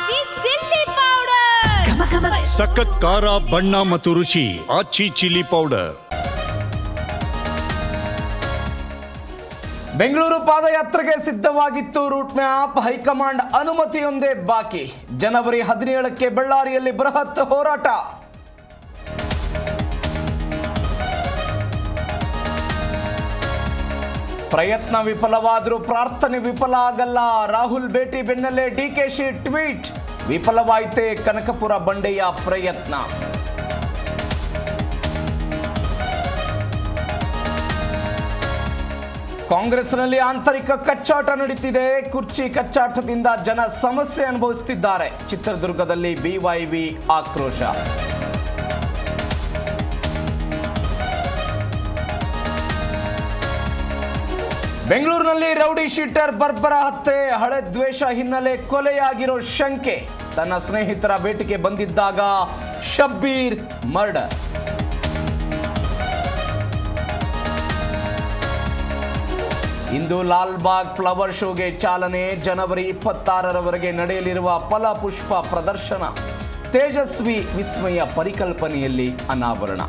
ಆಚಿ chilli powder ಸಖತ್ ಖಾರ ಬಣ್ಣ ಮತ್ತು ರುಚಿ ಆಚಿ ಚಿಲ್ಲಿ ಪೌಡರ್. ಬೆಂಗಳೂರು ಪಾದಯಾತ್ರೆಗೆ ಸಿದ್ಧವಾಗಿತ್ತು ರೂಟ್ ಮ್ಯಾಪ್. ಹೈಕಮಾಂಡ್ ಅನುಮತಿಯೊಂದೇ ಬಾಕಿ. ಜನವರಿ 17ಕ್ಕೆ ಬಳ್ಳಾರಿಯಲ್ಲಿ ಬೃಹತ್ ಹೋರಾಟ. ಪ್ರಯತ್ನ ವಿಫಲವಾದರೂ ಪ್ರಾರ್ಥನೆ ವಿಫಲ ಆಗಲ್ಲ. ರಾಹುಲ್ ಭೇಟಿ ಬೆನ್ನಲ್ಲೇ ಡಿಕೆಶಿ ಟ್ವೀಟ್. ವಿಫಲವಾಯಿತೇ ಕನಕಪುರ ಬಂಡೆಯ ಪ್ರಯತ್ನ. ಕಾಂಗ್ರೆಸ್ನಲ್ಲಿ ಆಂತರಿಕ ಕಚ್ಚಾಟ ನಡೀತಿದೆ. ಕುರ್ಚಿ ಕಚ್ಚಾಟದಿಂದ ಜನ ಸಮಸ್ಯೆ ಅನುಭವಿಸುತ್ತಿದ್ದಾರೆ. ಚಿತ್ರದುರ್ಗದಲ್ಲಿ ಬಿವೈವಿ ಆಕ್ರೋಶ. ಬೆಂಗಳೂರಿನಲ್ಲಿ ರೌಡಿ ಶೀಟರ್ ಬರ್ಬರ ಹತ್ಯೆ. ಹಳೆ ದ್ವೇಷ ಹಿನ್ನೆಲೆ ಕೊಲೆಯಾಗಿರೋ ಶಂಕೆ. ತನ್ನ ಸ್ನೇಹಿತರ ಭೇಟಿಗೆ ಬಂದಿದ್ದಾಗ ಶಬ್ಬೀರ್ ಮರ್ಡರ್. ಇಂದು ಲಾಲ್ಬಾಗ್ ಫ್ಲವರ್ ಶೋಗೆ ಚಾಲನೆ. ಜನವರಿ 26ರವರೆಗೆ ನಡೆಯಲಿರುವ ಫಲಪುಷ್ಪ ಪ್ರದರ್ಶನ ತೇಜಸ್ವಿ ವಿಸ್ಮಯ ಪರಿಕಲ್ಪನೆಯಲ್ಲಿ ಅನಾವರಣ.